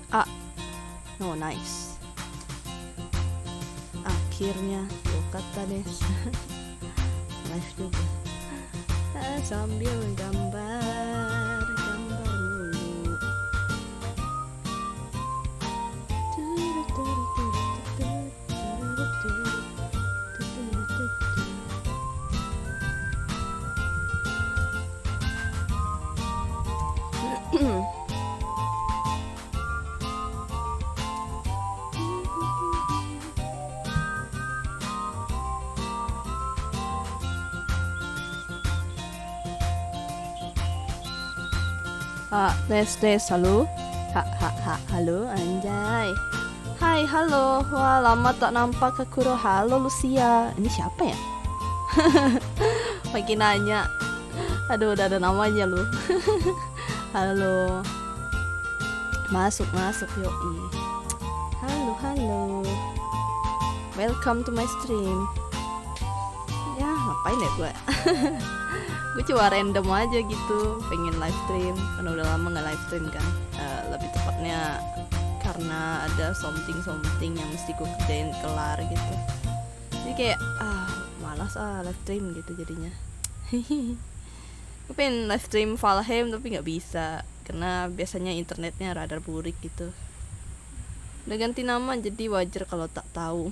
Ah, no, nice. Akhirnya kata deh. Live juga. Sambil gambar mulu. Tes, halo. Halo, anjay. Hai, halo. Wah, lama tak nampak Kakuro. Halo, Lucia. Ini siapa ya? Makin nanya. Aduh, udah ada namanya lu. Halo. Masuk, yoi. Halo. Welcome to my stream. Ya, ngapain ya gue? Gue cuma random aja gitu, pengen live stream karena udah lama nggak live stream kan. Lebih tepatnya karena ada something yang mesti gue kerjain kelar gitu. Jadi kayak malas live stream gitu jadinya. Gue pengen live stream Valheim tapi nggak bisa karena biasanya internetnya rada burik gitu. Udah ganti nama jadi wajar kalau tak tahu.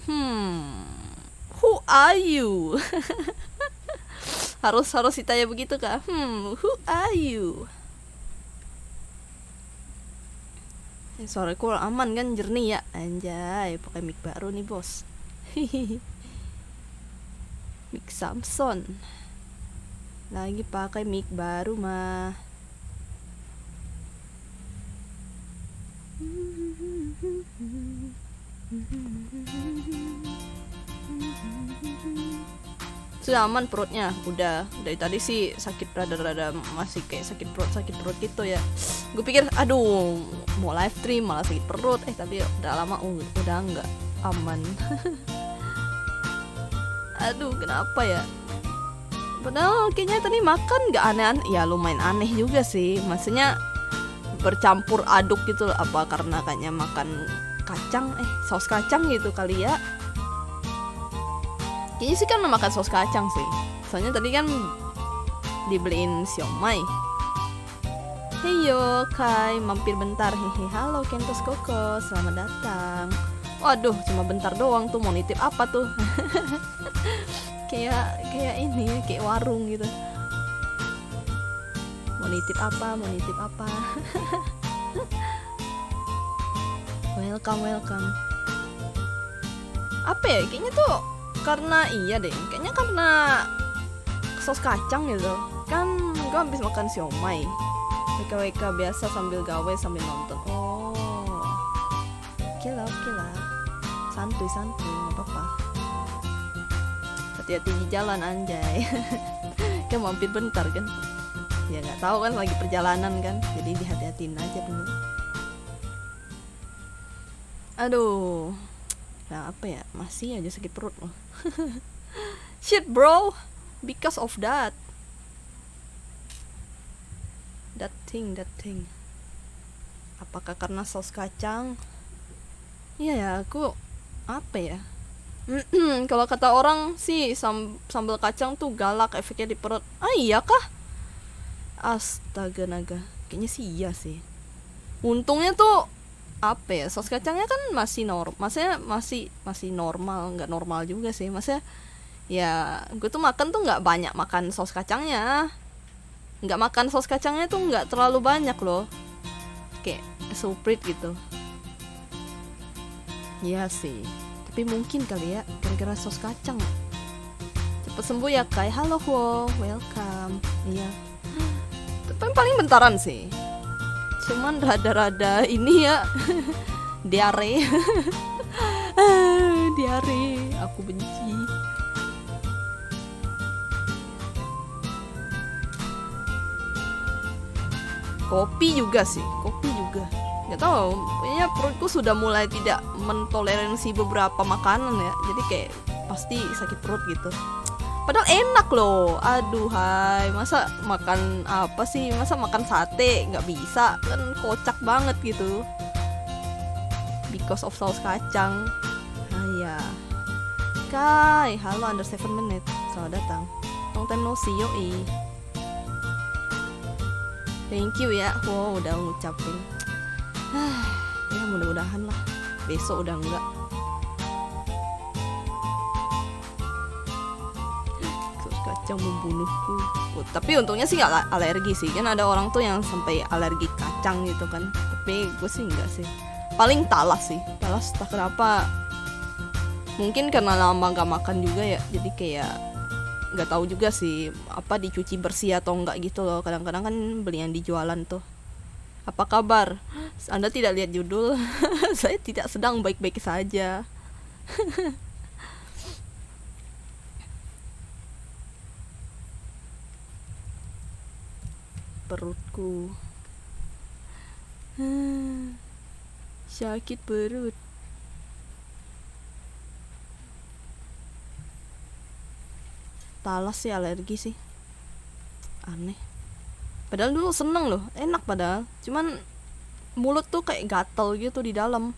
Who are you? harus ditanya begitu kak. Who are you? Suaraku aman kan, jernih ya. Anjay, pakai mic baru nih bos. Mic Samsung. Lagi pakai mic baru mah. Sudah aman perutnya, udah dari tadi sih sakit rada masih kayak sakit perut gitu ya. Gue pikir aduh mau live stream malah sakit perut, tapi udah lama udah enggak aman. Aduh kenapa ya? Padahal kayaknya tadi makan nggak aneh-aneh, ya lumayan aneh juga sih, maksudnya bercampur aduk gitu, apa karena kayaknya makan kacang saus kacang gitu kali ya. Kayaknya sih kan makan saus kacang sih. Soalnya tadi kan dibeliin siomay. Heyo Kai, mampir bentar. Hehe, halo Kentos Koko, selamat datang. Waduh, cuma bentar doang tuh, mau nitip apa tuh? kayak ini, kayak warung gitu. Mau nitip apa? Welcome. Apa ya? Kayaknya tuh karena saus kacang gitu kan. Gue habis makan siomay WK biasa sambil gawe sambil nonton. Oke lah santuy nggak apa-apa. Hati-hati di jalan anjay. Kan mampir bentar kan ya, nggak tahu kan lagi perjalanan kan, jadi dihati-hatiin aja dulu. Aduh, nah apa ya, masih aja sakit perut loh. Shit bro, because of that thing. Apakah karena saus kacang? Iya ya, aku apa ya? Kalau kata orang sih sambal kacang tuh galak efeknya di perut. Iya kah? Astaga naga, kayaknya sih iya sih. Untungnya tuh apa ya, saus kacangnya kan masih maksudnya masih normal, nggak normal juga sih, maksudnya ya gue tuh makan tuh nggak banyak makan saus kacangnya, tuh nggak terlalu banyak loh, kayak suprit gitu. Iya sih, tapi mungkin kali ya gara-gara saus kacang. Cepet sembuh ya Kai. Halo Wo, welcome. Iya, tapi paling bentaran sih, cuman rada-rada ini ya. Diare. Aku benci. Kopi juga nggak tahu, kayaknya perutku sudah mulai tidak mentoleransi beberapa makanan ya, jadi kayak pasti sakit perut gitu. Padahal enak loh. Aduh hai, masa makan apa sih, masa makan sate nggak bisa kan, kocak banget gitu. because of saus kacang. Ya. Kai, halo under 7 minutes. Selamat datang. Long time no see, yoi. Thank you ya. Wow, udah ngucapin. Ya mudah-mudahan lah. Besok udah enggak. Saus kacang membunuhku. Tapi untungnya sih gak alergi sih. Kan ada orang tuh yang sampai alergi kacang gitu kan. Tapi gue sih enggak sih. Paling talas sih. Talas tak kenapa. Mungkin karena lama gak makan juga ya, jadi kayak gak tahu juga sih apa dicuci bersih atau enggak gitu loh. Kadang-kadang kan beli yang dijualan tuh. Apa kabar? Anda tidak lihat judul? Saya tidak sedang baik-baik saja. Perutku sakit perut. Talas sih alergi sih. Aneh. Padahal dulu seneng loh, enak padahal. Cuman mulut tuh kayak gatel gitu di dalam.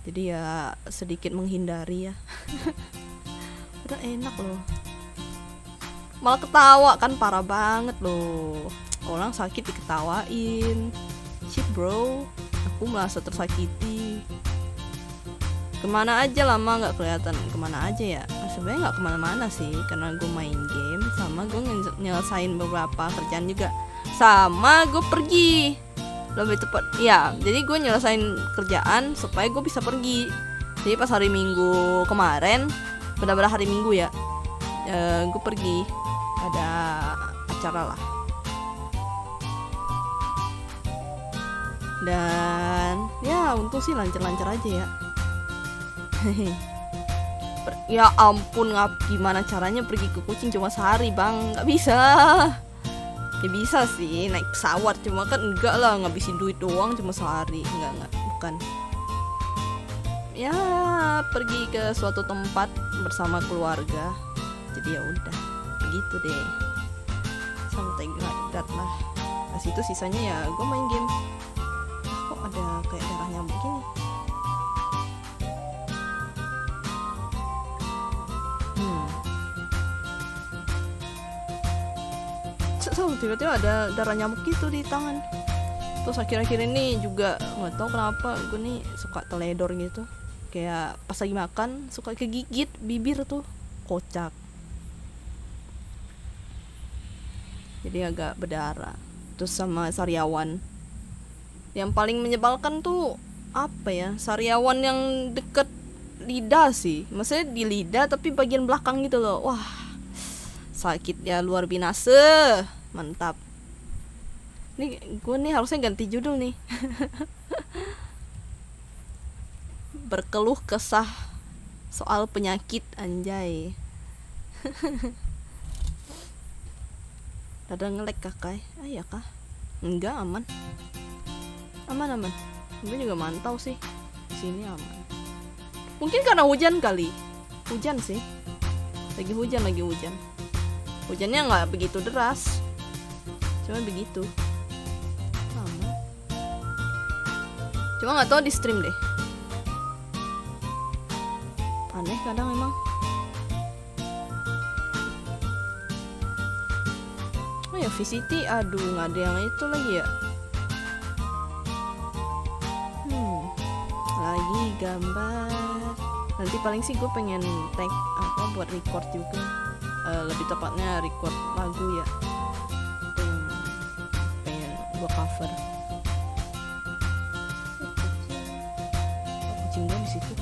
Jadi ya sedikit menghindari ya. Udah enak loh. Malah ketawa kan, parah banget loh. Orang sakit diketawain. Shit bro, aku merasa tersakiti. Kemana aja lama nggak kelihatan. Kemana aja ya? Sebenarnya nggak kemana-mana sih, karena gue main game sama gue nyelesain beberapa kerjaan juga. Sama gue pergi, lebih tepat ya. Jadi gue nyelesain kerjaan supaya gue bisa pergi. Jadi pas hari Minggu kemarin, benar-benar hari Minggu ya, gue pergi, ada acara lah. Dan ya untung sih lancar-lancar aja ya. Ya ampun, gimana caranya pergi ke Kucing cuma sehari bang? Gak bisa. Ya bisa sih naik pesawat, cuma kan enggak lah, ngabisin duit doang cuma sehari. Enggak, bukan. Ya pergi ke suatu tempat bersama keluarga. Jadi ya udah begitu deh, santai gradat lah. Pas itu sisanya ya gue main game. Kok ada kayak darah nyamuk gini? Tiba-tiba ada darah nyamuk gitu di tangan. Terus akhir-akhir ini juga nggak tahu kenapa gue nih suka teledor gitu. Kayak pas lagi makan suka kegigit bibir tuh, kocak. Jadi agak berdarah. Terus sama sariawan. Yang paling menyebalkan tuh apa ya? Sariawan yang deket lidah sih. Maksudnya di lidah tapi bagian belakang gitu loh. Wah, sakit ya luar binasa. Mantap. Nih gue nih harusnya ganti judul nih. Berkeluh kesah soal penyakit, anjay. Ada ngelek kakak? Iya kah? Enggak, aman. Aman. Gue juga mantau sih. Sini aman. Mungkin karena hujan kali. Hujan sih. Lagi hujan. Hujannya nggak begitu deras. Cuma begitu. Sama. Cuma nggak tahu di stream deh. Aneh kadang emang. Oh ya VCT, aduh nggak ada yang itu lagi ya. Lagi gambar. Nanti paling sih gue pengen tag apa buat record juga. Lebih tepatnya record lagu ya. Gue cover. Kucing gue di situ.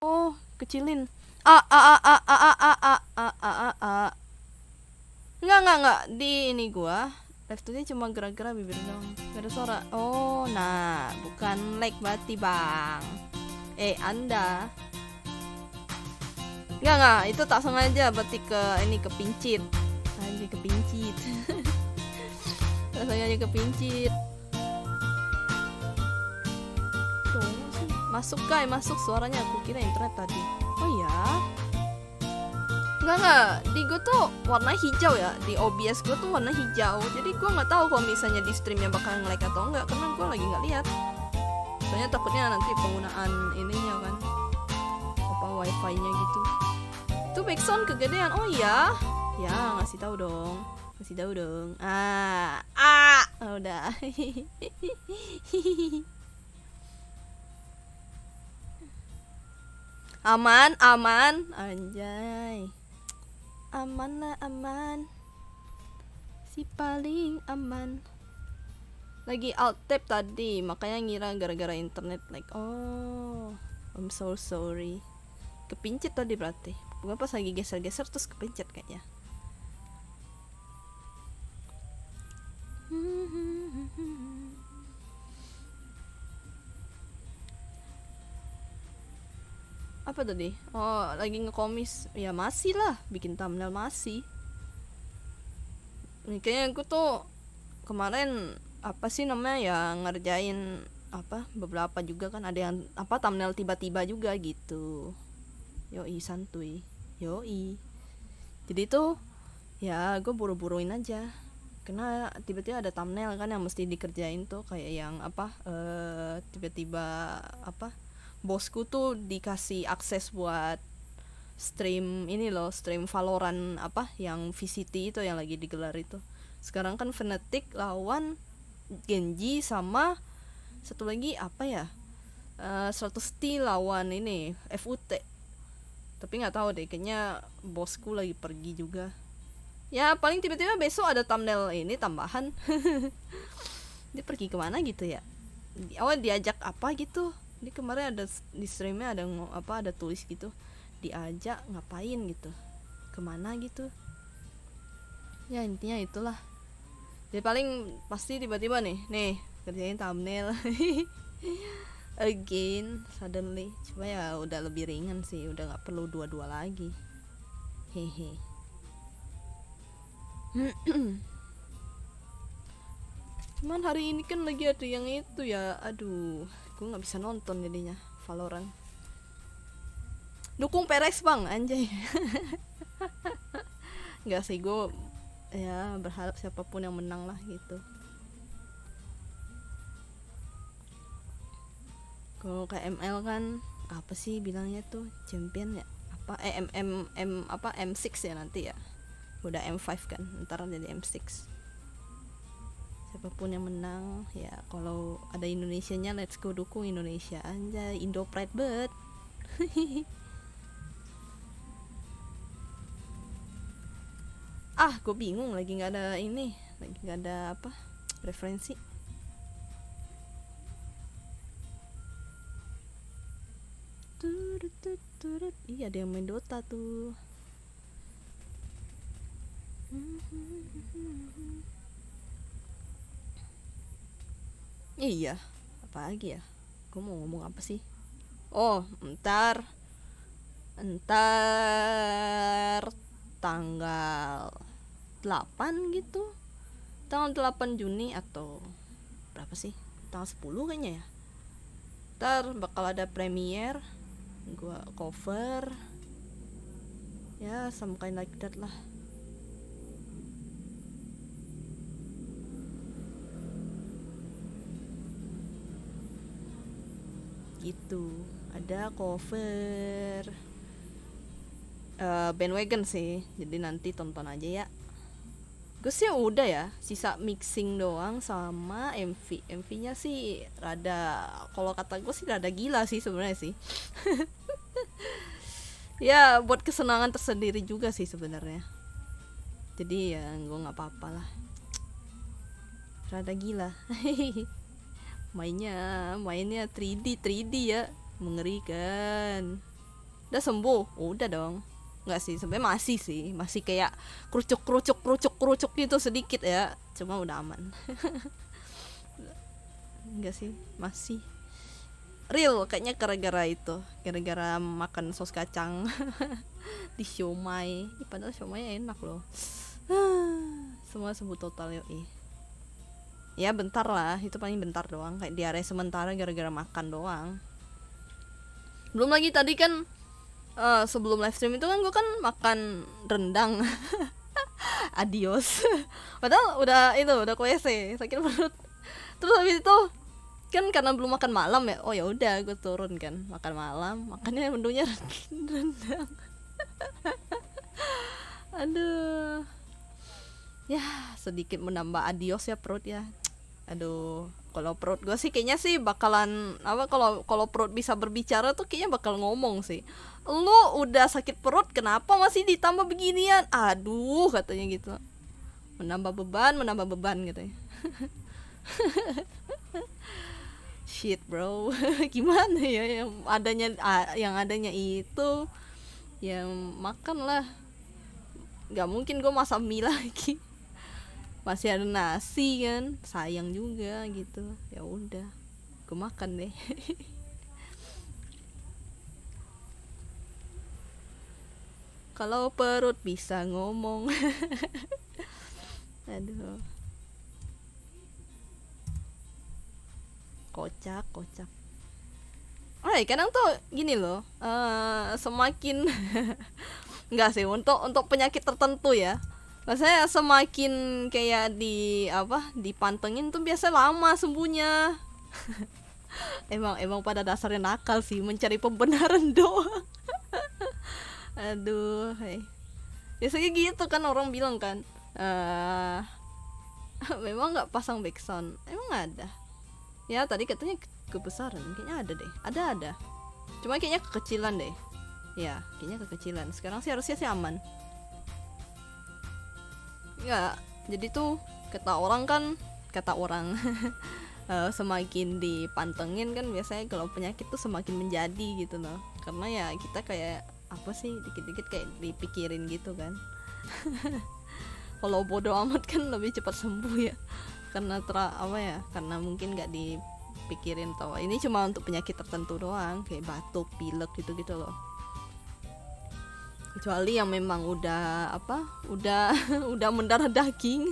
Oh, kecilin. A a a a a a a a a a a a. Enggak. Di ini gua. Live-nya cuma gerak-gerak bibir doang. Gak ada suara. Oh, nah, bukan lag berarti, Bang. Anda. Enggak, itu tak sengaja berarti kepincit. Sengaja kepincit. Tak sengaja kepincit. Tuh, masuk suaranya. Aku kira internet tadi. Oh ya. Enggak, di gue tuh warna hijau ya, di OBS gue tuh warna hijau. Jadi gue nggak tahu kalau misalnya di streamnya bakal nge-lag atau enggak, karena gue lagi nggak lihat. Soalnya takutnya nanti penggunaan ininya kan, apa wifi-nya gitu. Itu backsound kegedean. Oh iya, ya ngasih tahu dong. Udah. aman, anjay. Aman, si paling aman. Lagi alt tab tadi, makanya ngira gara-gara internet like. Oh, I'm so sorry. Kepincit tadi berarti. Bukan pas lagi geser-geser terus kepencet kayaknya. Apa tadi? Oh, lagi ngekomis. Ya masih lah, bikin thumbnail masih. Kayaknya aku tuh kemarin apa sih namanya ya, ngerjain apa beberapa juga kan, ada yang apa thumbnail tiba-tiba juga gitu. Yoi, santuy. Yoi. Jadi tuh ya gue buru-buruin aja. Karena tiba-tiba ada thumbnail kan yang mesti dikerjain tuh, kayak yang apa tiba-tiba apa bosku tuh dikasih akses buat stream ini loh, stream Valorant apa yang VCT itu yang lagi digelar itu. Sekarang kan Fnatic lawan Genji sama satu lagi apa ya, 100T lawan ini FUT. Tapi nggak tahu deh, kayaknya bosku lagi pergi juga. Ya paling tiba-tiba besok ada thumbnail ini tambahan. Dia pergi kemana gitu ya? Diajak apa gitu? Ini kemarin ada di streamnya ada tulis gitu, diajak ngapain gitu, kemana gitu. Ya intinya itulah. Jadi paling pasti tiba-tiba nih kerjain thumbnail again suddenly. Cuma ya udah lebih ringan sih, udah nggak perlu dua-dua lagi. Hehe. Cuman hari ini kan lagi ada yang itu ya, aduh, gue nggak bisa nonton jadinya Valorant. Dukung Perez bang, anjay. Nggak sih, gue ya berharap siapapun yang menang lah gitu. Kalau kayak ML kan apa sih bilangnya tuh, champion ya, apa M6 ya nanti ya, udah M5 kan, ntar jadi M6. Siapapun yang menang ya, kalau ada Indonesianya let's go dukung Indonesia, anjay, Indo pride bet. Gue bingung, lagi nggak ada apa referensi. Iya, ada yang main Dota tuh. Iya, apa lagi ya? Gue mau ngomong apa sih? Oh, ntar tanggal 8 gitu. Tanggal 8 Juni atau berapa sih? Tanggal 10 kayaknya ya. Ntar bakal ada premiere, gua cover. Ya, some kind like that lah. Gitu, ada cover bandwagon sih, jadi nanti tonton aja ya. Gue sih udah ya, sisa mixing doang sama MV nya sih rada, kalau kata gue sih rada gila sih sebenarnya sih. Ya buat kesenangan tersendiri juga sih sebenarnya, jadi ya gue nggak apa-apa lah, rada gila. mainnya 3D ya, mengerikan. Udah sembuh? Udah dong. Nggak sih, sebenarnya masih kayak kerucuk gitu sedikit ya, cuma udah aman. Enggak sih, masih real kayaknya gara-gara makan sos kacang di siomay. Padahal siomay enak loh. Semua sembuh total yoi. Ya bentar lah, itu paling bentar doang, kayak diare sementara gara-gara makan doang. Belum lagi tadi kan sebelum live stream itu kan gue kan makan rendang. Adios. Padahal udah ke WC sakit perut. Terus habis itu kan karena belum makan malam ya, oh ya udah gue turun kan makan malam, makannya menunya rendang. Aduh ya, sedikit menambah adios ya perut ya. Aduh, kalau perut gue sih kayaknya sih bakalan apa, kalau perut bisa berbicara tuh kayaknya bakal ngomong sih, lu udah sakit perut kenapa masih ditambah beginian, aduh katanya gitu, menambah beban katanya. Shit bro. Gimana ya, yang adanya itu yang makan lah, nggak mungkin gue masak mie lagi. Masih ada nasi kan, sayang juga gitu. Ya udah, gue makan deh. Kalau perut bisa ngomong. Aduh, kocak. Kadang tuh gini loh, semakin enggak sih, untuk penyakit tertentu ya. Maksudnya semakin kayak dipantengin tuh biasa lama sembuhnya. emang pada dasarnya nakal sih, mencari pembenaran doang. Aduh, biasanya gitu kan orang bilang kan, memang nggak pasang backsound, emang ada ya, tadi katanya kebesaran, kayaknya ada deh, ada cuma kayaknya kekecilan deh ya, kayaknya kekecilan. Sekarang sih harusnya sih aman ya. Jadi tuh kata orang semakin dipantengin kan biasanya kalau penyakit tuh semakin menjadi gitu loh, karena ya kita kayak apa sih, dikit-dikit kayak dipikirin gitu kan. Kalau bodo amat kan lebih cepat sembuh ya, karena karena mungkin nggak dipikirin tau ini cuma untuk penyakit tertentu doang, kayak batuk, pilek gitu loh. Kecuali yang memang udah udah mendarah daging.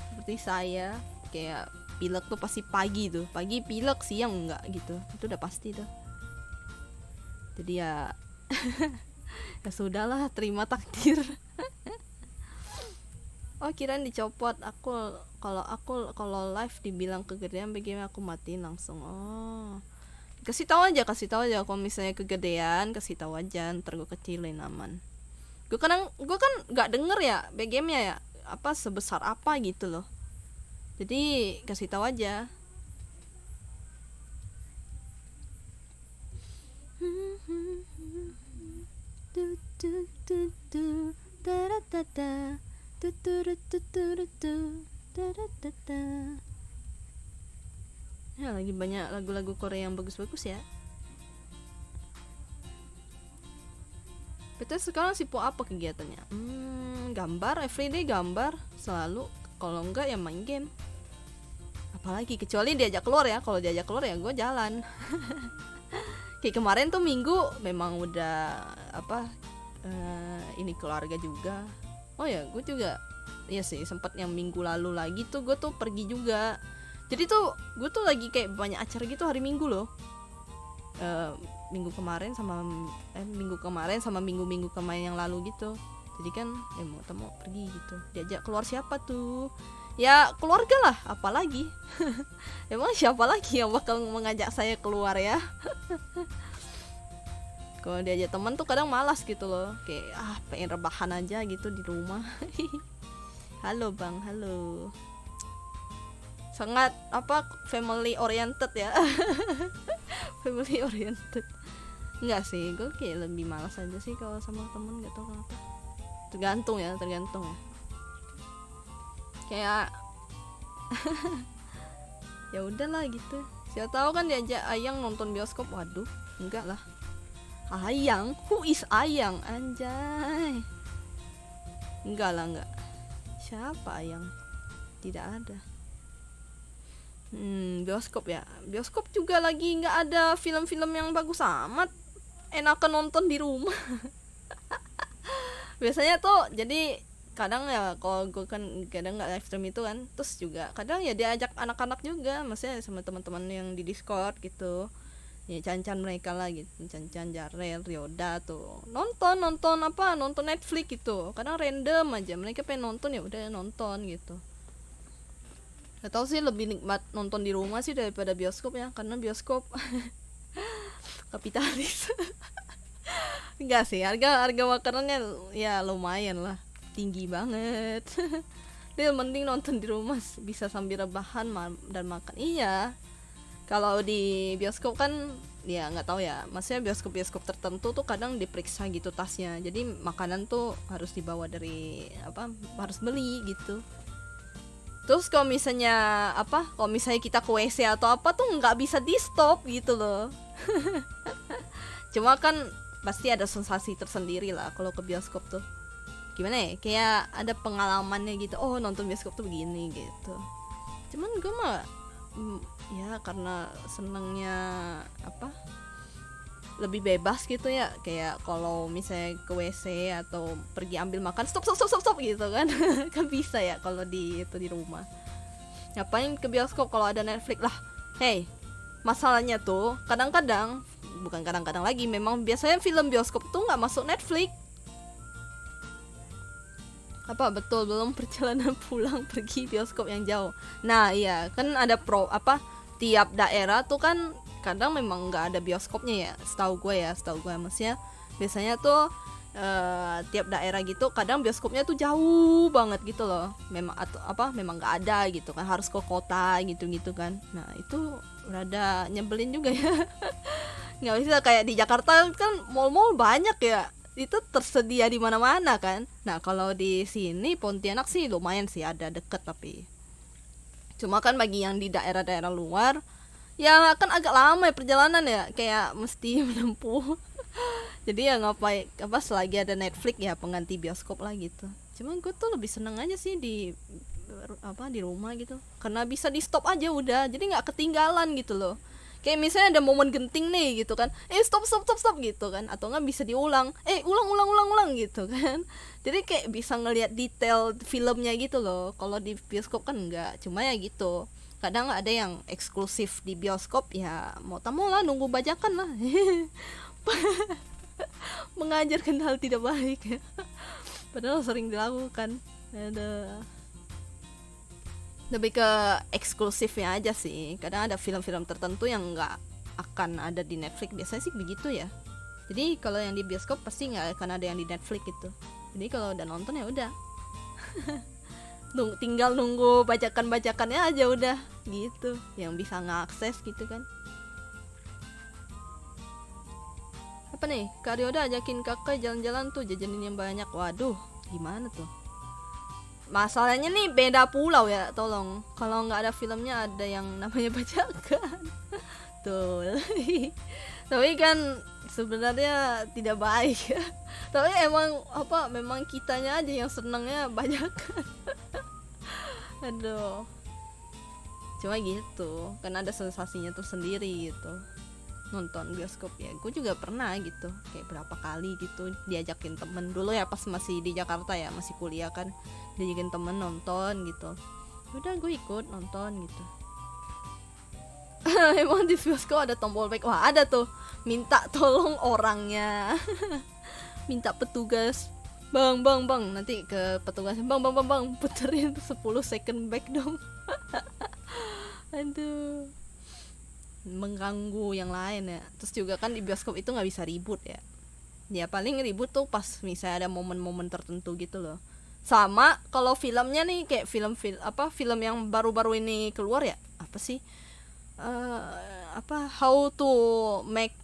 Seperti saya, kayak pilek tuh pasti pagi pilek, siang enggak gitu, itu udah pasti tuh. Jadi ya ya sudahlah, terima takdir. Oh, kirain dicopot. Kalau live dibilang kegedean bagaimana, aku matiin langsung. Oh, kasih tahu aja kalau misalnya kegedean, kasih tahu aja, ntar gue kecilin, aman. Gue kan nggak denger ya BGM-nya ya, apa sebesar apa gitu loh, jadi kasih tahu aja. Ya, lagi banyak lagu-lagu Korea yang bagus-bagus ya. Betul, sekarang sibuk apa kegiatannya? Gambar, everyday gambar selalu. Kalau enggak ya main game. Apalagi kecuali diajak keluar ya. Kalau diajak keluar ya gue jalan. Kayak kemarin tuh Minggu memang udah ini keluarga juga. Oh ya, gue juga. Iya sih, sempat yang minggu lalu lagi tuh gue tuh pergi juga. Jadi tuh gue tuh lagi kayak banyak acara gitu hari Minggu loh. Minggu kemarin sama minggu kemarin yang lalu gitu. Jadi kan mau pergi gitu. Diajak keluar siapa tuh? Ya keluarga lah, apalagi. Emang siapa lagi yang bakal mengajak saya keluar ya? Kalau diajak teman tuh kadang malas gitu loh. Kayak pengen rebahan aja gitu di rumah. Halo bang, halo. Sangat family oriented ya. Family oriented. Enggak sih, gue kayak lebih malas aja sih kalau sama temen, nggak tahu kenapa. Tergantung ya. Kayak ya udahlah gitu. Siapa tahu kan diajak Ayang nonton bioskop, waduh, enggak lah. Ayang? Who is Ayang? Anjay. Enggak lah, enggak. Siapa Ayang? Tidak ada. Bioskop ya. Bioskop juga lagi nggak ada film-film yang bagus amat. Enakan nonton di rumah. Biasanya tuh jadi kadang ya kalau gue kan kadang nggak live stream itu kan, terus juga kadang ya diajak anak-anak juga, maksudnya sama teman-teman yang di Discord gitu. Ya Cancan mereka lah gitu, Cancan, Jarel, Ryoda tuh nonton apa, nonton Netflix gitu. Kadang random aja mereka pengen nonton, ya udah nonton gitu. Gak tau sih, lebih nikmat nonton di rumah sih daripada bioskop ya, karena bioskop kapitalis. Enggak sih, harga makanannya ya lumayan lah, tinggi banget. Dia mending nonton di rumah, bisa sambil rebahan dan makan. Iya, kalau di bioskop kan ya nggak tahu ya, maksudnya bioskop tertentu tuh kadang diperiksa gitu tasnya, jadi makanan tuh harus dibawa dari apa, harus beli gitu. Terus kalau misalnya kita ke WC atau apa tuh nggak bisa di stop gitu loh. Cuma kan pasti ada sensasi tersendiri lah kalau ke bioskop tuh. Gimana ya, kayak ada pengalamannya gitu, oh nonton bioskop tuh begini gitu. Cuman gue mah ya karena senengnya lebih bebas gitu ya, kayak kalau misalnya ke WC atau pergi ambil makan stop gitu kan. Kan bisa ya kalau di rumah. Ngapain ke bioskop kalau ada Netflix lah. Hey, masalahnya tuh bukan kadang-kadang lagi, memang biasanya film bioskop tuh nggak masuk Netflix. Betul, belum perjalanan pulang pergi bioskop yang jauh. Nah iya kan ada tiap daerah tuh kan kadang memang nggak ada bioskopnya ya, setahu gue maksudnya biasanya tuh tiap daerah gitu kadang bioskopnya tuh jauh banget gitu loh, memang memang nggak ada gitu kan, harus ke kota gitu kan. Nah itu rada nyebelin juga ya. Nggak bisa kayak di Jakarta kan, mall-mall banyak ya, itu tersedia di mana-mana kan. Nah kalau di sini Pontianak sih lumayan sih ada deket, tapi cuma kan bagi yang di daerah-daerah luar ya kan agak lama ya perjalanan ya, kayak mesti menempuh. Jadi ya ngapain selagi ada Netflix ya pengganti bioskop lah gitu. Cuman gue tuh lebih seneng aja sih di rumah gitu, karena bisa di stop aja udah, jadi nggak ketinggalan gitu loh. Kayak misalnya ada momen genting nih gitu kan, stop gitu kan, atau nggak bisa diulang, ulang gitu kan. Jadi kayak bisa ngelihat detail filmnya gitu loh. Kalau di bioskop kan enggak, cuma ya gitu, kadang ada yang eksklusif di bioskop ya, mau tamu lah, nunggu bajakan lah. Mengajarkan hal tidak baik ya. Padahal sering dilakukan. Lebih ke eksklusifnya aja sih. Kadang ada film-film tertentu yang nggak akan ada di Netflix, biasanya sih begitu ya. Jadi kalau yang di bioskop pasti nggak akan ada yang di Netflix gitu. Jadi kalau udah nonton ya udah. Tinggal nunggu bajakannya aja udah gitu, yang bisa ngakses gitu kan. Apa nih, Kak Ryoda ajakin kakak jalan-jalan tuh, jajanin yang banyak. Waduh, gimana tuh? Masalahnya nih beda pulau ya, tolong. Kalau nggak ada filmnya ada yang namanya bajakan. Tuh. Tapi kan sebenarnya tidak baik ya. Tapi memang kitanya aja yang senangnya bajakan. Aduh. Cuma gitu, kan ada sensasinya tuh sendiri gitu. Nonton bioskop ya, gue juga pernah gitu, kayak berapa kali gitu diajakin temen dulu ya, pas masih di Jakarta ya, masih kuliah kan, diajakin temen nonton gitu, udah gue ikut nonton gitu. Emang di bioskop ada tombol back, wah ada tuh, minta tolong orangnya. Minta petugas, bang, nanti ke petugas, bang, puterin 10 second back dong. Aduh, mengganggu yang lain ya. Terus juga kan di bioskop itu nggak bisa ribut ya. Ya paling ribut tuh pas misalnya ada momen-momen tertentu gitu loh. Sama kalau filmnya nih, kayak film yang baru-baru ini keluar ya, apa sih? How to make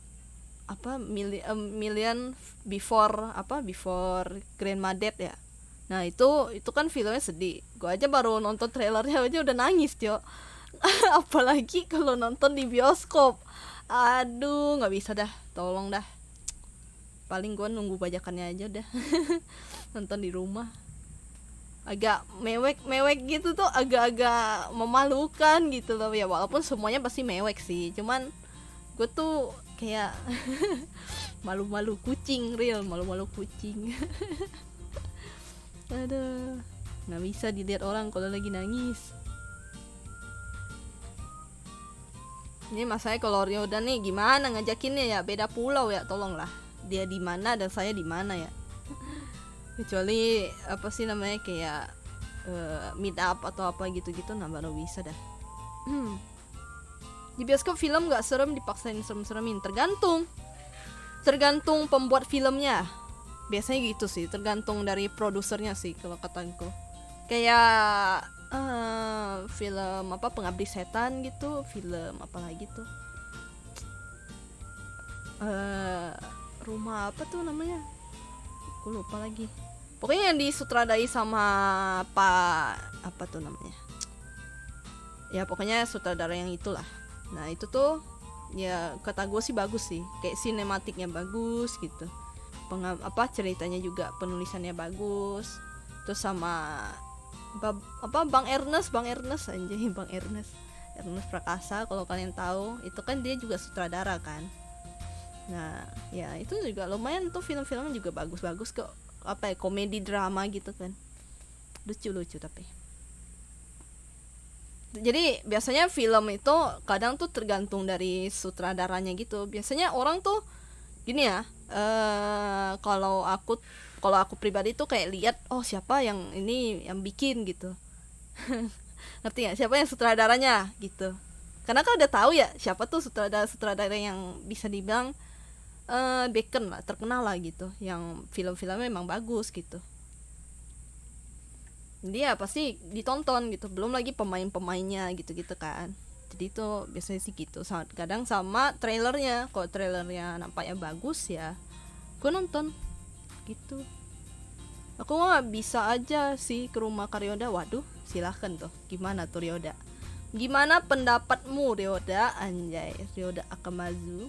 million before grandma dead ya. Nah itu kan filmnya sedih. Gue aja baru nonton trailernya aja udah nangis, Cok. Apalagi kalau nonton di bioskop. Aduh, nggak bisa dah, tolong dah. paling gue nunggu bajakannya aja udah. Nonton di rumah agak mewek gitu tuh, agak-agak memalukan gitu loh ya, walaupun semuanya pasti mewek sih, cuman gue tuh kayak malu-malu kucing, real malu-malu kucing. Aduh, nggak bisa dilihat orang kalau lagi nangis. Ini masalahnya kalau Ryoda nih gimana ngajakinnya ya, beda pulau ya, tolonglah. Dia di mana dan saya di mana ya. Kecuali apa sih namanya kayak meet up atau apa gitu-gitu, nah baru bisa dah. Di bioskop film nggak serem dipaksain serem-seremin, tergantung pembuat filmnya. Biasanya gitu sih, tergantung dari produsernya sih kalau kataku. Kayak film apa Pengabdi Setan gitu, film apa lagi tuh, rumah apa tuh namanya, aku lupa lagi. Pokoknya yang disutradai sama Pak apa tuh namanya, ya pokoknya sutradara yang itulah. Nah itu tuh ya kata gue sih bagus sih, kayak sinematiknya bagus gitu, ceritanya juga penulisannya bagus. Terus sama Bang Ernest anjay, Bang Ernest Prakasa, kalau kalian tahu itu kan dia juga sutradara kan. Nah ya itu juga lumayan tuh, film-filmnya juga bagus-bagus kok, apa ya, komedi drama gitu kan, lucu tapi. Jadi biasanya film itu kadang tuh tergantung dari sutradaranya gitu. Biasanya orang tuh gini ya, kalau aku pribadi tuh kayak lihat, oh siapa yang ini yang bikin gitu. Ngerti gak? Siapa yang sutradaranya gitu. Karena kan udah tahu ya siapa tuh sutradara yang bisa dibilang beken lah, terkenal lah gitu, yang film-filmnya memang bagus gitu. Dia pasti ditonton gitu, belum lagi pemain-pemainnya gitu-gitu kan. Jadi itu biasanya sih gitu. Kadang sama trailernya, kalau trailernya nampaknya bagus ya gue nonton gitu. Aku nggak bisa aja sih ke rumah Ryoda. Waduh, silahkan tuh. Gimana tuh Ryoda? Gimana pendapatmu Ryoda? Anjay, Ryoda Akamazu.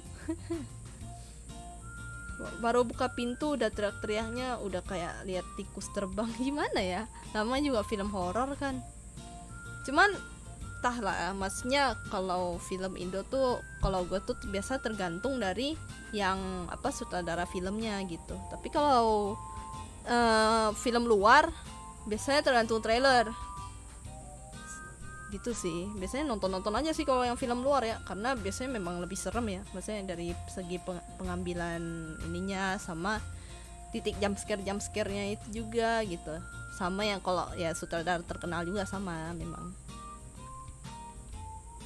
Baru buka pintu udah teriak-teriaknya, udah kayak lihat tikus terbang. Gimana ya? Namanya juga film horor kan. Cuman entah lah, maksudnya kalau film Indo tuh, kalau gue tuh biasa tergantung dari yang apa sutradara filmnya gitu. Tapi kalau film luar biasanya tergantung trailer gitu sih. Biasanya nonton aja sih kalau yang film luar ya, karena biasanya memang lebih serem ya, maksudnya dari segi pengambilan ininya, sama titik jump scare-nya itu juga gitu. Sama yang kalau ya sutradara terkenal juga sama memang.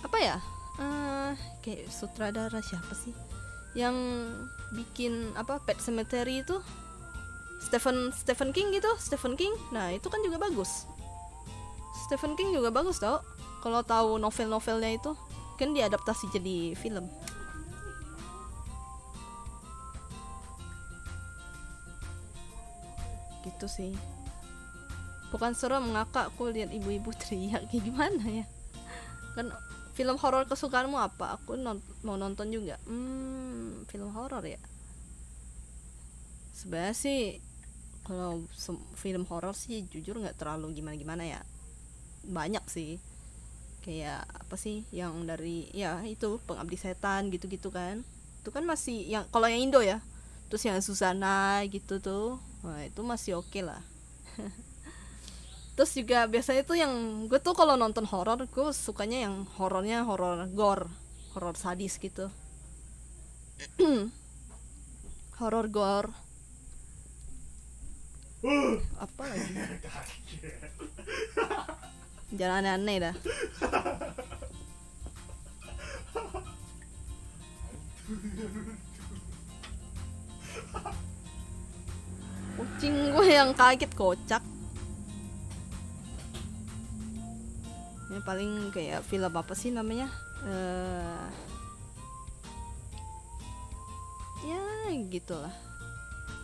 Apa ya, kayak sutradara siapa sih yang bikin apa Pet Sematary itu, Stephen King gitu, Stephen King. Nah itu kan juga bagus, Stephen King juga bagus tau. Kalau tahu novel-novelnya itu kan diadaptasi jadi film. Gitu sih. Bukan serem, ngakak aku lihat ibu-ibu teriak. Kayak gimana ya? Kan film horor kesukaanmu apa? Aku mau nonton juga. Film horor ya. Sebenarnya sih kalau film horor sih jujur nggak terlalu gimana ya. Banyak sih, kayak apa sih yang dari ya itu Pengabdi Setan gitu-gitu kan. Itu kan masih yang kalau yang Indo ya. Terus yang Susana gitu tuh, nah itu masih oke lah. Terus juga biasanya tuh yang gue tuh kalau nonton horor, gue sukanya yang horornya horor gore, horor sadis gitu. Horor gore. Apa lagi? Jangan aneh-aneh dah. Kucing gue yang kaget kocak. Ini paling kayak film apa sih namanya? Ya gitulah.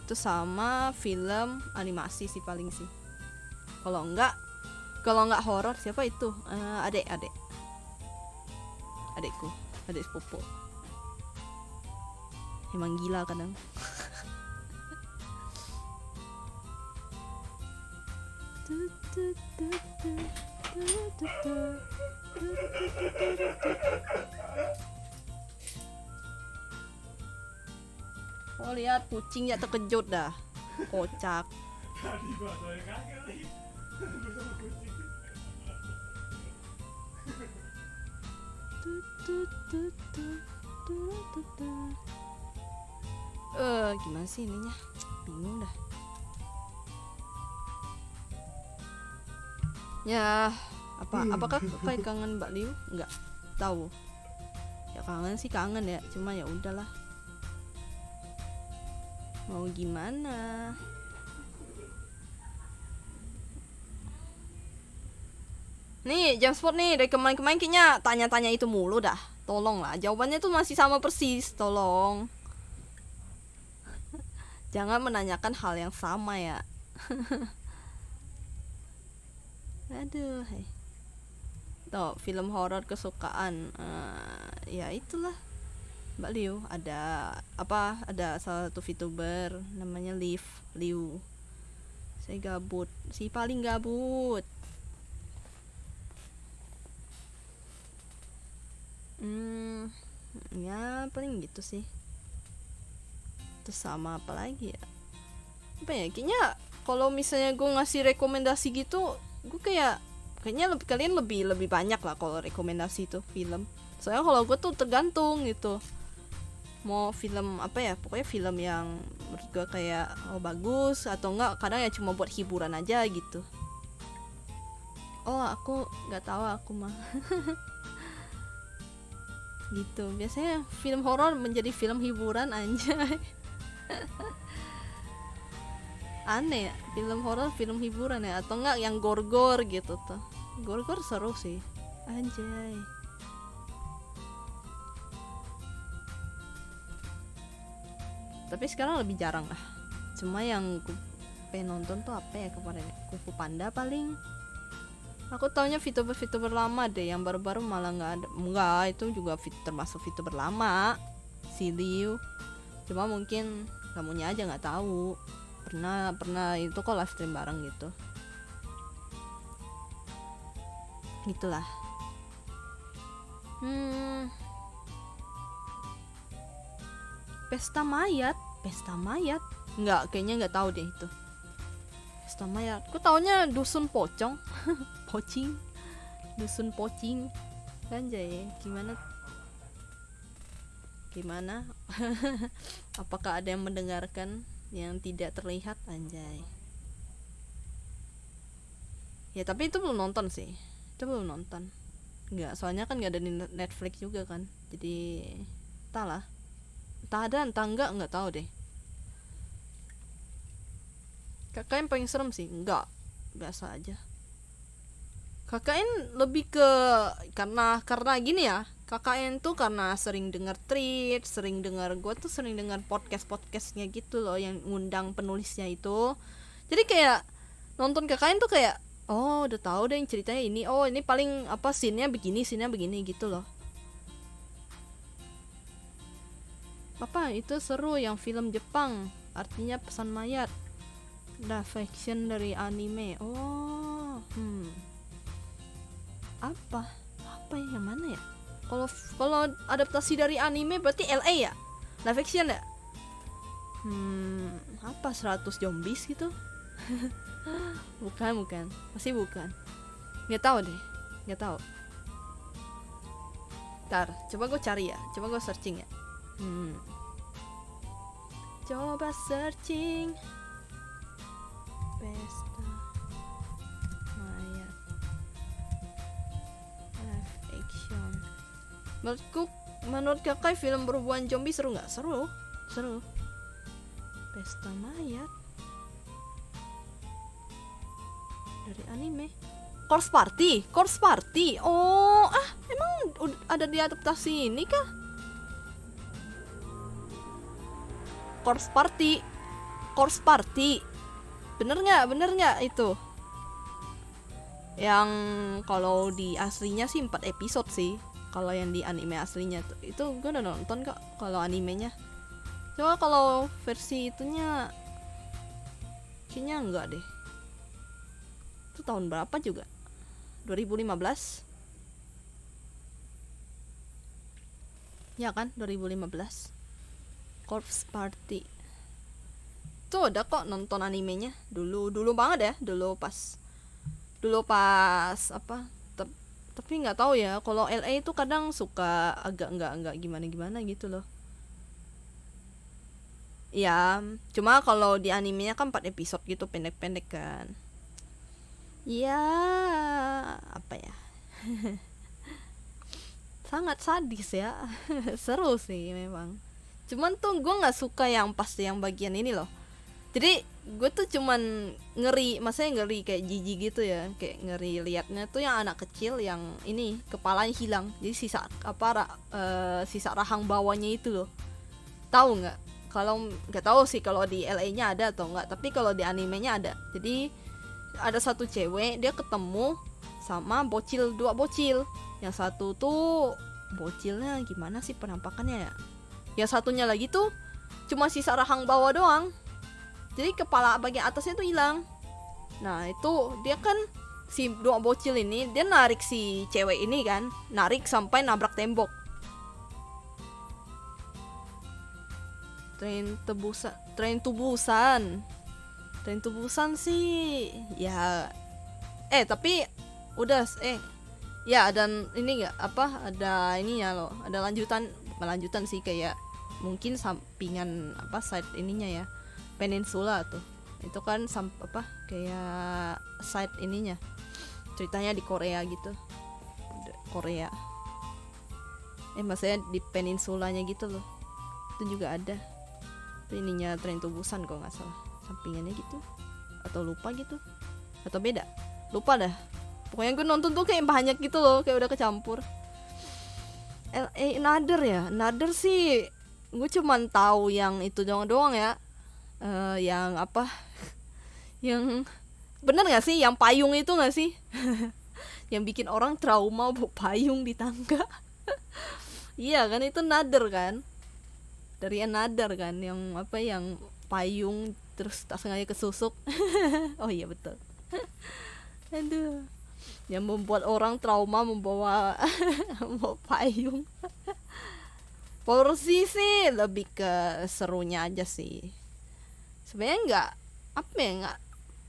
Itu sama film animasi sih paling sih. Kalau enggak horor siapa itu? Adekku, adik sepupu. Emang gila kadang. Oh lihat kucingnya terkejut dah, kocak. Tadi gua ada yang kaget nih. Bersama kucing. Gimana sih ininya? Bingung dah. Ya, apakah kayak kangen Mbak Liu? Enggak tahu. Ya kangen sih kangen ya, cuma ya udahlah. Mau gimana? Nih, Jamsport nih, dari kemarin-kemarin kayaknya tanya-tanya itu mulu dah. Tolong lah, jawabannya tuh masih sama persis, tolong. Jangan menanyakan hal yang sama ya. Aduh, hai. Tuh, film horor kesukaan. Ya itulah. Mbak Liu ada apa? Ada salah satu VTuber namanya Liu. Saya gabut, si paling gabut. Ya paling gitu sih. Terus sama apa lagi ya? Apa ya? Kayaknya kalau misalnya gue ngasih rekomendasi gitu, gue kayaknya kalian lebih banyak lah kalau rekomendasi itu film. Soalnya kalau gue tuh tergantung gitu. Mau film apa ya? Pokoknya film yang menurut gue kayak bagus atau enggak, kadang ya cuma buat hiburan aja gitu. Oh, aku nggak tahu aku mah. Gitu. Biasanya film horor menjadi film hiburan anjay. Aneh ya, film horor film hiburan ya, atau enggak yang gore-gore gitu tuh. Gore-gore seru sih. Anjay. Tapi sekarang lebih jarang lah. Cuma yang gue pengen nonton tuh apa ya kemarin? Kung Fu Panda paling. Aku taunya VTuber lama deh, yang baru-baru malah nggak ada. Enggak, itu juga termasuk VTuber lama, si Liu. Cuma mungkin kamunya aja nggak tahu. Pernah itu kok live stream bareng gitu. Gitulah. Pesta mayat? Nggak, kayaknya nggak tahu deh itu. Pesta mayat. Aku taunya dusun pocong. Dusun pocing. Anjay, gimana? Apakah ada yang mendengarkan yang tidak terlihat? Anjay. Ya tapi itu belum nonton sih. Nggak, soalnya kan nggak ada di Netflix juga kan. Jadi entahlah. Entah ada, entah nggak tahu deh. KKN paling serem sih? Enggak, biasa aja. KKN lebih ke karena gini ya. KKN tuh karena sering dengar tweet, gue tuh sering dengar podcastnya gitu loh yang ngundang penulisnya itu. Jadi kayak nonton KKN tuh kayak oh udah tahu deh yang ceritanya ini. Oh ini paling apa scene-nya begini gitu loh. Apa itu seru yang film Jepang, artinya pesan mayat. Live action dari anime. Oh, apa yang mana ya? Kalau adaptasi dari anime berarti LA ya? Live action ya? Apa 100 zombies gitu? bukan. Pasti bukan. Nggak tahu deh. Ntar, coba gue cari ya. Coba gue searching ya. Coba searching pesta mayat live action. Menurut kakak film berhubungan zombie seru nggak? Seru. Pesta mayat dari anime. Corpse Party. Oh, emang ada di adaptasi ini kah? Corpse Party. Bener nggak itu? Yang kalau di aslinya sih 4 episode sih. Kalau yang di anime aslinya tuh, itu gue udah nonton kok kalau animenya. Coba kalau versi itunya kayaknya enggak deh. Itu tahun berapa juga? 2015. Ya kan, 2015. Corpse Party. Tuh udah kok nonton animenya. Dulu banget ya, dulu pas apa? Tapi nggak tahu ya, kalau LA itu kadang suka agak nggak gimana gitu loh. Ya, cuma kalau di animenya kan 4 episode gitu, pendek-pendek kan. Ya, apa ya? Sangat sadis ya. Seru sih memang. Cuman tuh gue nggak suka yang pasti yang bagian ini loh. Jadi gue tuh cuman ngeri, maksudnya ngeri kayak jijik gitu ya, kayak ngeri liatnya tuh yang anak kecil yang ini kepalanya hilang. Jadi sisa rahang bawahnya itu loh. Tahu nggak? Kalau nggak tahu sih kalau di LA-nya ada atau nggak, tapi kalau di animenya ada. Jadi ada satu cewek, dia ketemu sama dua bocil. Yang satu tuh bocilnya gimana sih penampakannya ya? Yang satunya lagi tuh cuma sisa rahang bawah doang. Jadi kepala bagian atasnya tuh hilang. Nah itu dia kan, si dua bocil ini dia narik si cewek ini kan, narik sampai nabrak tembok. Tren tubusan sih ya. Tapi udah ya, dan ini nggak apa, ada ininya loh, ada lanjutan sih, kayak mungkin sampingan apa, side ininya ya, peninsula tuh itu kan kayak side ininya, ceritanya di Korea gitu, Korea maksudnya di peninsulanya gitu loh. Itu juga ada itu ininya Tren to Busan kalau nggak salah, sampingannya gitu, atau lupa gitu, atau beda, lupa dah. Pokoknya gue nonton tuh kayak banyak gitu loh, kayak udah kecampur. Another sih gue cuman tahu yang itu doang ya. Yang apa yang bener nggak sih, yang payung itu nggak sih? Yang bikin orang trauma bawa payung di tangga. Iya kan, itu Another kan, dari Another kan, yang apa, yang payung terus tak sengaja kesusuk. Oh iya betul. Aduh, yang membuat orang trauma membawa payung. Porsi sih lebih ke serunya aja sih. Sebenarnya nggak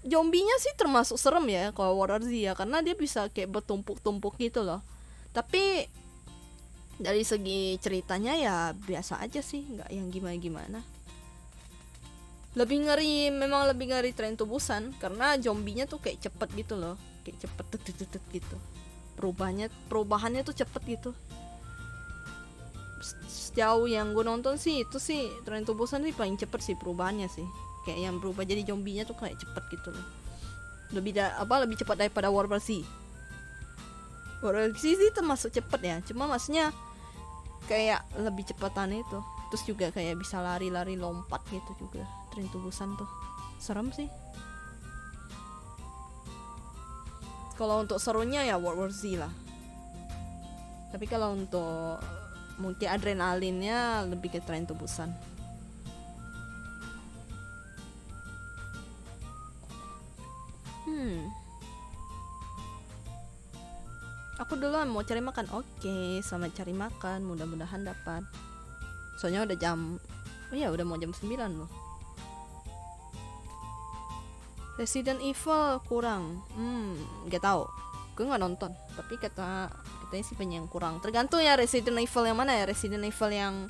zombinya sih termasuk serem ya kalau War Z ya, karena dia bisa kayak bertumpuk-tumpuk gitu loh. Tapi dari segi ceritanya ya biasa aja sih, nggak yang gimana-gimana. Lebih ngeri Tren to Busan karena zombinya tuh kayak cepet gitu loh, kayak cepet gitu. Perubahannya tuh cepet gitu. Sejauh yang gue nonton sih itu sih Tren to Busan sih paling cepet sih perubahannya sih. Kayak yang berubah jadi zombinya tuh kayak cepet gitu loh. Lebih cepat daripada War Z. War Z sih termasuk cepet ya, cuma maksudnya kayak lebih cepatan itu. Terus juga kayak bisa lari-lari lompat gitu juga. Tren to Busan tuh serem sih. Kalau untuk serunya ya War Z lah. Tapi kalau untuk mungkin adrenalinnya lebih ke Tren to Busan. Aku duluan mau cari makan. Oke, selamat cari makan, mudah-mudahan dapat. Soalnya udah udah mau jam 9 loh. Resident Evil kurang. Gak tahu. Gue nggak nonton. Tapi katanya sih banyak yang kurang. Tergantung ya Resident Evil yang mana ya. Resident Evil yang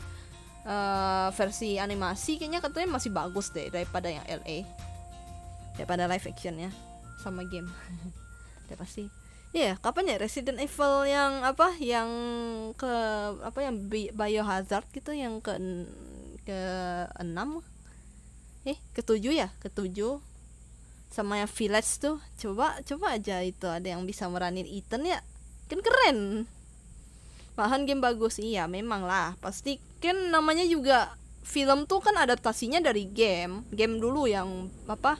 versi animasi kayaknya katanya masih bagus deh daripada yang LA. Daripada live actionnya sama game. Udah pasti. Iya, kapan ya Resident Evil yang apa, yang ke apa, yang Biohazard gitu, yang ke 6 ke-7 ya, ke-7 sama yang Village tuh. Coba aja itu ada yang bisa meranin Ethan ya, kan keren. Malahan game bagus. Iya memang lah, pasti kan namanya juga film tuh kan adaptasinya dari game dulu yang apa,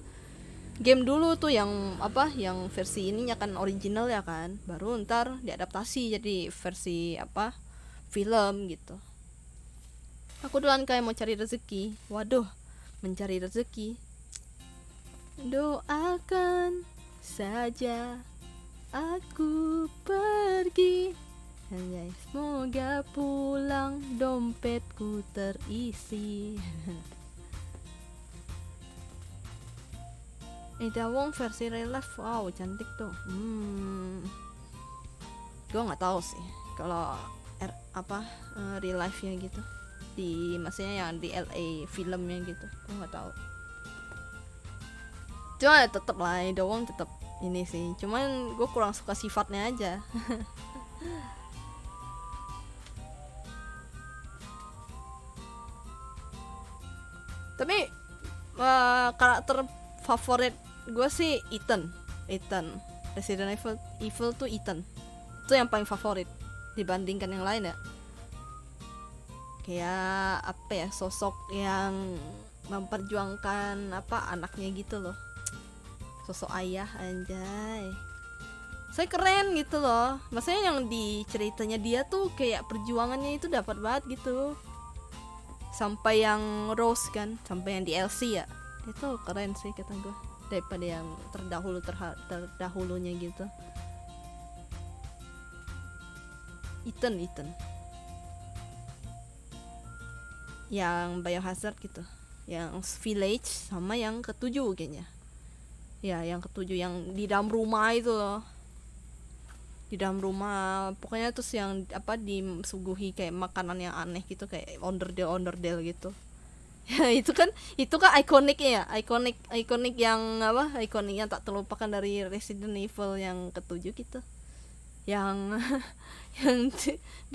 game dulu tuh yang apa, yang versi ininya kan original ya kan, baru ntar diadaptasi jadi versi apa, film gitu. Aku duluan kayak mau cari rezeki. Waduh, mencari rezeki. Doakan saja aku pergi. Anjay, semoga pulang dompetku terisi. Ida Wong versi real life, wow cantik tuh. Gue nggak tahu sih kalau real life nya gitu, di maksudnya yang di LA filmnya gitu, gue nggak tahu. Cuma tetep lah Ida Wong tetep ini sih, cuman gue kurang suka sifatnya aja. Tapi karakter favorit gue sih Ethan. Resident Evil tuh Ethan. Itu yang paling favorit dibandingkan yang lain ya. Kayak apa ya, sosok yang memperjuangkan anaknya gitu loh. Sosok ayah, anjay. Saya keren gitu loh. Maksudnya yang di ceritanya dia tuh kayak perjuangannya itu dapat banget gitu. Sampai yang Rose kan, sampai yang DLC ya, itu keren sih kata gue, daripada yang terdahulunya gitu. Ethan yang Biohazard gitu, yang Village sama yang ketujuh kayaknya ya, yang ketujuh yang di dalam rumah itu loh, di dalam rumah pokoknya terus yang disuguhi kayak makanan yang aneh gitu, kayak onderdel gitu. Ya itu kan ikoniknya ya, ikonik yang ikonik yang tak terlupakan dari Resident Evil yang ketujuh gitu, yang yang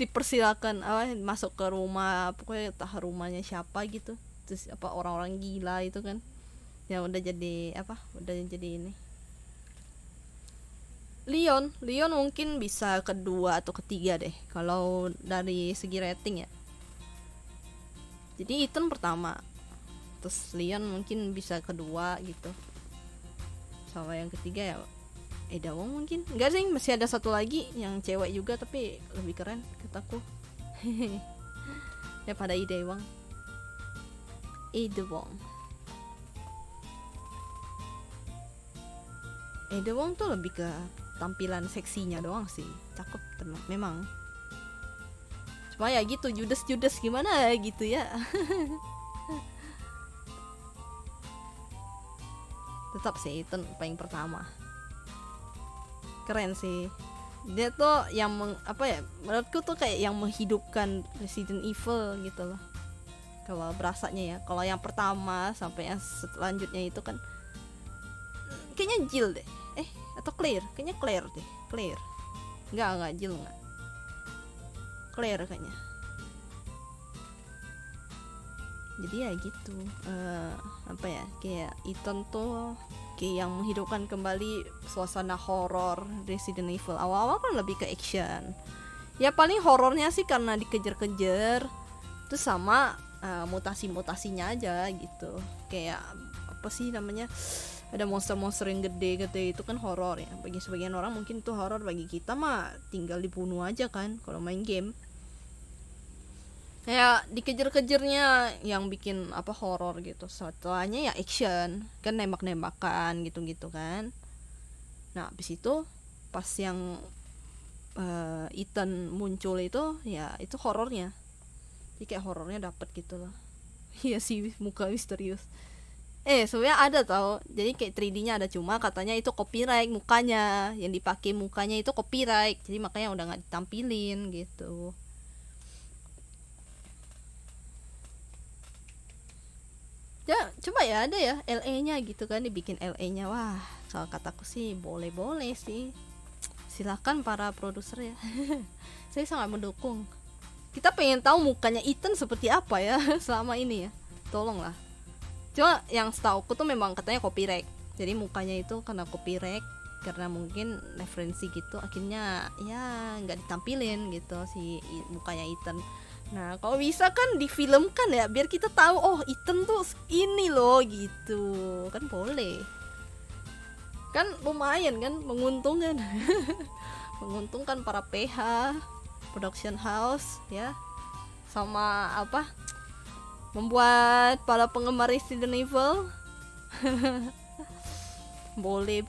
dipersilakan masuk ke rumah, pokoknya entah rumahnya siapa gitu, terus orang-orang gila itu kan yang udah jadi ini. Leon mungkin bisa kedua atau ketiga deh kalau dari segi rating ya. Jadi Ethan pertama, terus Leon mungkin bisa kedua gitu, sama yang ketiga ya Ida Wong mungkin. Enggak sih, masih ada satu lagi yang cewek juga tapi lebih keren kataku. Daripada Ida Wong. Ida Wong tuh lebih ke tampilan seksinya doang sih, cakep memang. Cuma ya gitu, judes gimana gitu ya. Tetap sih itu paling pertama, keren sih dia tuh yang menurutku tuh kayak yang menghidupkan Resident Evil gitu loh, kalau berasanya ya. Kalau yang pertama sampai yang selanjutnya itu kan kayaknya Jill deh, atau Claire, kayaknya Claire enggak Jill enggak, Claire kayaknya. Jadi ya gitu, kayak Ethan tuh kayak yang menghidupkan kembali suasana horor Resident Evil. Awal-awal kan lebih ke action ya, paling horornya sih karena dikejar-kejar terus sama mutasi-mutasinya aja gitu. Kayak apa sih namanya, ada monster-monster yang gede-gede itu kan horor ya. Bagi sebagian orang mungkin itu horor, bagi kita mah tinggal dibunuh aja kan kalau main game. Kayak dikejar-kejarnya yang bikin horor gitu. Setelahnya ya action, kan nembak-nembakan gitu-gitu kan. Nah, habis itu pas yang Ethan muncul itu ya itu horornya. Jadi kayak horornya dapet gitu loh. Iya sih, muka misterius. Sebenarnya ada tau, jadi kayak 3D-nya ada, cuma katanya itu copyright mukanya, yang dipakai mukanya itu copyright, jadi makanya udah nggak ditampilin gitu. Ya coba ya ada ya LA-nya gitu kan, dibikin LA-nya. Wah, kalau kataku sih boleh sih, silakan para produser ya. Saya sangat mendukung. Kita pengen tahu mukanya Ethan seperti apa ya selama ini ya, tolonglah. Cuma yang setauku tuh memang katanya copyright, jadi mukanya itu karena copyright, karena mungkin referensi gitu, akhirnya ya nggak ditampilin gitu si mukanya Ethan. Nah kalau bisa kan difilmkan ya, biar kita tahu oh Ethan tuh ini loh gitu kan, boleh kan, lumayan kan, menguntungkan. Menguntungkan para PH, production house ya, sama membuat para penggemar Resident Evil. Boleh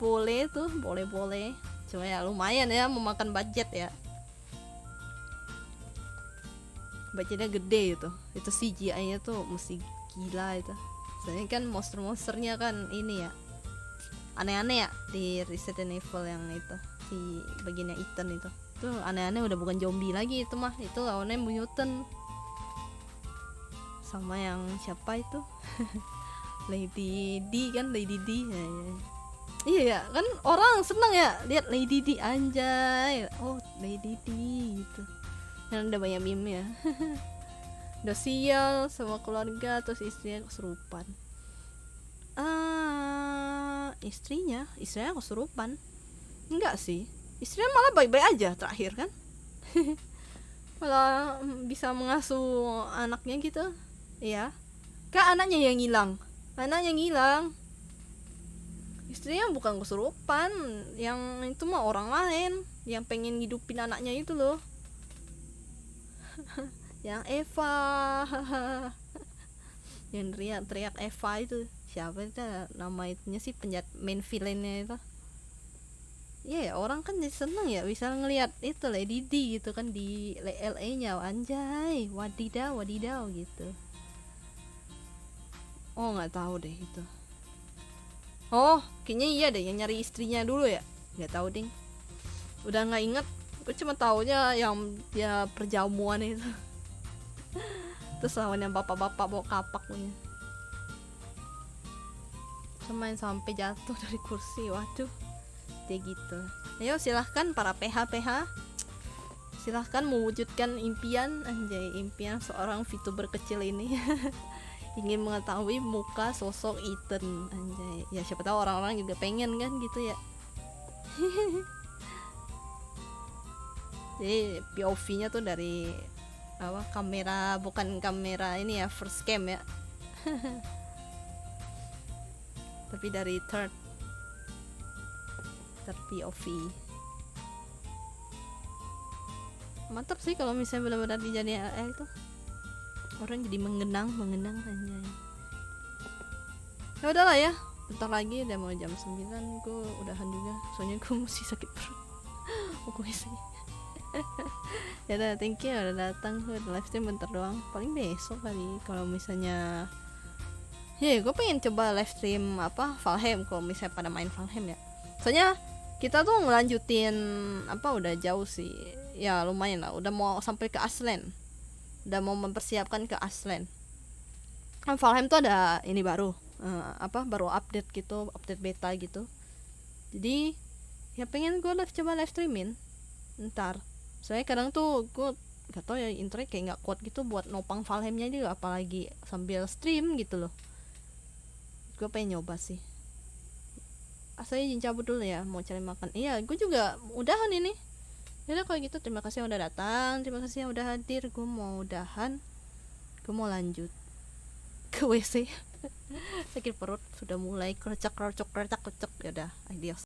tuh, boleh. Cuma ya lumayan ya, memakan budget ya. Budgetnya gede itu. Itu CGI-nya tuh mesti gila itu. Soalnya kan monster-monsternya kan ini ya, aneh-aneh ya di Resident Evil yang itu, di bagiannya Ethan itu. Tuh aneh-aneh, udah bukan zombie lagi itu mah. Itu lawannya mutant. Sama yang siapa itu? Lady D kan, Lady D ya, ya. Iya ya kan, orang seneng ya lihat Lady D, anjay. Oh Lady D gitu kan, udah banyak meme ya. Udah sial sama keluarga, terus istrinya kesurupan. Istrinya kesurupan enggak sih, istrinya malah baik-baik aja terakhir kan. Malah bisa mengasuh anaknya gitu ya. Kan anaknya yang hilang, istrinya bukan kesurupan, yang itu mah orang lain yang pengen hidupin anaknya itu loh. Yang Eva. Yang teriak Eva itu siapa itu, nama itunya sih, penjahat main villainnya itu. Iya ya, orang kan jadi seneng ya bisa ngelihat itu Lady D gitu kan di LA nya, anjay, wadidaw gitu. Oh nggak tahu deh itu. Oh kayaknya iya deh, yang nyari istrinya dulu ya, nggak tahu ding, udah nggak inget. Gue cuma taunya yang dia perjamuan itu. Terus lawan yang bapak-bapak bawa kapak punya, main sampai jatuh dari kursi. Waduh, kayak gitu. Ayo silahkan para PH, silahkan mewujudkan impian, anjay, impian seorang VTuber kecil ini. Ingin mengetahui muka sosok Ethan, anjay. Ya siapa tahu orang-orang juga pengen kan gitu ya. Jadi POV-nya tuh dari apa, kamera, bukan kamera ini ya, first cam ya. Tapi dari third POV. Mantap sih kalau misalnya benar-benar dijadiin LL itu, orang jadi mengenang anjay. Ya udahlah ya, bentar lagi udah mau jam 9, gue udahan juga soalnya gue masih sakit perut. Gue sih. Ya udah, thank you udah datang. Gue live stream bentar doang, paling besok kali kalau misalnya. Ya gue pengen coba live stream apa, Valheim, kalau misalnya pada main Valheim ya. Soalnya kita tuh ngelanjutin apa, udah jauh sih ya, lumayan lah, udah mau sampai ke Aslan, udah mau mempersiapkan ke Aslan. Kan Valheim tuh ada ini baru baru update gitu, update beta gitu. Jadi ya pengen gue coba live streamin ntar. Soalnya kadang tuh gue gak tau ya, internet kayak nggak kuat gitu buat nopang Valheimnya juga, apalagi sambil stream gitu loh. Gue pengen nyoba sih. Asalnya izin cabut dulu ya, mau cari makan. Iya, gue juga udahan ini. Yaudah kalau gitu, terima kasih yang udah datang, terima kasih yang udah hadir. Gue mau udahan, gue mau lanjut ke WC. Sakit perut sudah mulai kerocok. Yaudah, adios.